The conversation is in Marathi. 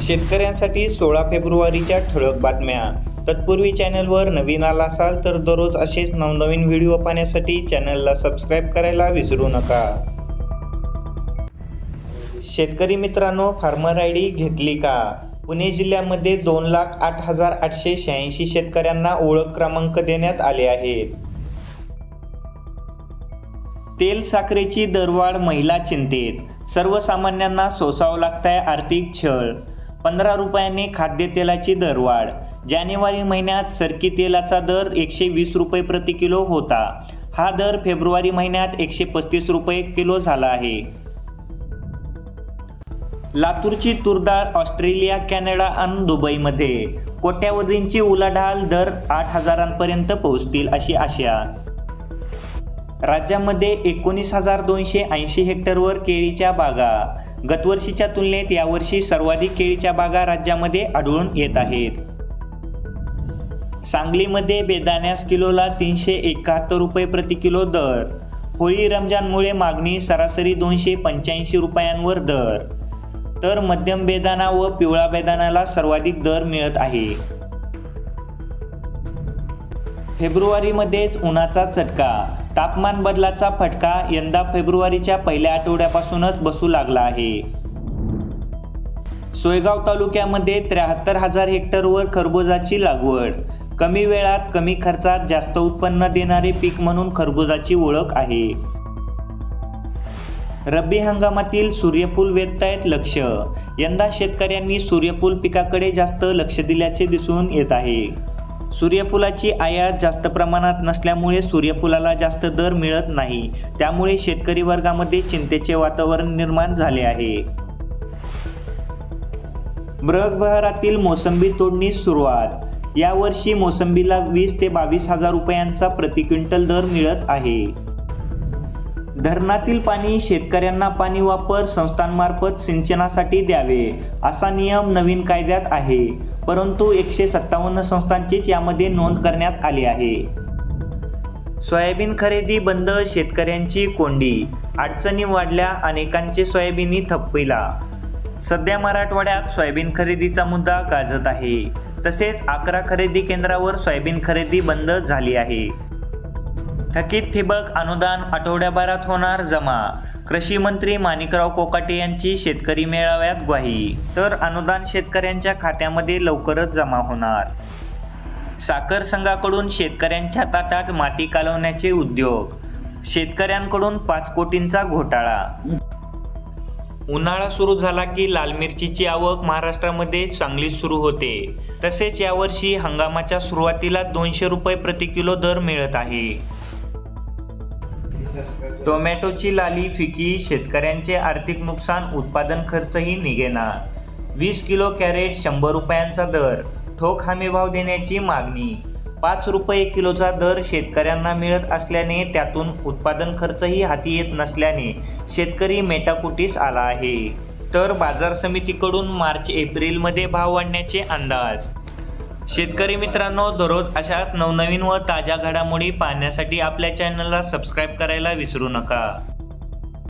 शेतकऱ्यांसाठी 16 फेब्रुवारीच्या ठळक बातम्या। तत्पूर्वी चॅनलवर नवीन आला असाल तर दररोज असेच नवनवीन व्हिडिओ पाहण्यासाठी चॅनलला सबस्क्राइब करायला विसरू नका। शेतकरी मित्रांनो, फार्मर आयडी घेतली का? पुणे जिल्ह्यामध्ये 2,08,886 शेतकऱ्यांना ओळख क्रमांक देण्यात आले आहेत। तेल साखरेची दरवाढ, महिला चिंतेत, सर्वसामान्यांना सोसावं लागतंय आर्थिक छळ। 15 रुपयांनी खाद्यतेलाची दरवाढ। जानेवारी महिन्यात सरकी तेलाचा दर 120 रुपये प्रति किलो होता। हा दर फेब्रुवारी महिन्यात 135 रुपये किलो झाला आहे। लातूरची तूरडाळ ऑस्ट्रेलिया, कॅनडा आणि दुबईमध्ये कोट्यावधींची उलाढाल, दर 8,000 पोहोचतील अशी आशा। राज्यामध्ये 19,280 हेक्टरवर केळीच्या बागा। गतवर्षीच्या तुलनेत यावर्षी सर्वाधिक केळीच्या बागा राज्यामध्ये आढळून येत आहेत। सांगलीमध्ये बेदाण्यास किलोला 371 रुपये प्रति किलो दर। होळी रमजानमुळे मागणी सरासरी 285 रुपयांवर दर, तर मध्यम बेदाणा व पिवळा बेदाण्याला सर्वाधिक दर मिळत आहे। फेब्रुवारीमध्येच उन्हाचा चटका, तापमान बदलाचा फटका यंदा फेब्रुवारीच्या पहिल्या आठवड्यापासूनच बसू लागला आहे। सोयगाव तालुक्यामध्ये 73,000 हेक्टरवर खरबुजाची लागवड। कमी वेळात कमी खर्चात जास्त उत्पन्न देणारे पीक म्हणून खरबुजाची ओळख आहे। रब्बी हंगामातील सूर्यफूल वेधतायत लक्ष। यंदा शेतकऱ्यांनी सूर्यफूल पिकाकडे जास्त लक्ष दिल्याचे दिसून येत आहे। सूर्यफुलाची आयात जास्त प्रमाणात नसल्यामुळे सूर्यफुलाला जास्त दर मिळत नाही, त्यामुळे शेतकरी वर्गामध्ये चिंतेचे वातावरण निर्माण झाले आहे। मृग बहारातील मोसंबी तोडणी सुरुवात। यावर्षी मोसंबीला 20 ते 22,000 रुपयांचा प्रति क्विंटल दर मिळत आहे। धरणातील पाणी शेतकऱ्यांना पाणी वापर संस्थांमार्फत सिंचनासाठी द्यावे असा नियम नवीन कायद्यात आहे, परंतु 157 संस्थांचीच यामध्ये नोंद करण्यात आली आहे। सोयाबीन खरेदी बंद, शेतकऱ्यांची कोंडी, अडचणी वाढल्या, अनेकांचे सोयाबीनी थप्पीला। सध्या मराठवाड्यात सोयाबीन खरेदीचा मुद्दा गाजत आहे। तसेच 11 खरेदी केंद्रावर सोयाबीन खरेदी बंद झाली आहे। थकीत ठिबक अनुदान आठवड्याभरात होणार जमा। कृषी मंत्री माणिकराव कोकाटे यांची शेतकरी मेळाव्यात ग्वाही, तर अनुदान शेतकऱ्यांच्या खात्यामध्ये लवकरच जमा होणार। साखर संघाकडून शेतकऱ्यांच्या ताटात माती कालवण्याचे उद्योग, शेतकऱ्यांकडून 5 कोटींचा घोटाळा। उन्हाळा सुरू झाला की लाल मिरचीची आवक महाराष्ट्रामध्ये चांगली सुरू होते। तसेच यावर्षी हंगामाच्या सुरुवातीला 200 रुपये प्रति किलो दर मिळत आहे। टोमॅटोची लाली फिकी, शेतकऱ्यांचे आर्थिक नुकसान, उत्पादन खर्चही निघेना। 20 किलो कॅरेट 100 रुपयांचा दर, ठोक हमीभाव देण्याची मागणी। 5 रुपये किलोचा दर शेतकऱ्यांना मिळत असल्याने त्यातून उत्पादन खर्चही हाती येत नसल्याने शेतकरी मेटाकुटीस आला आहे। तर बाजार समितीकडून मार्च-एप्रिलमध्ये भाव वाढण्याचे अंदाज। शेतकरी मित्रांनो, दररोज अशाच नवनवीन व ताज्या घडामोडी पाहण्यासाठी आपल्या चॅनलला सबस्क्राइब करायला विसरू नका।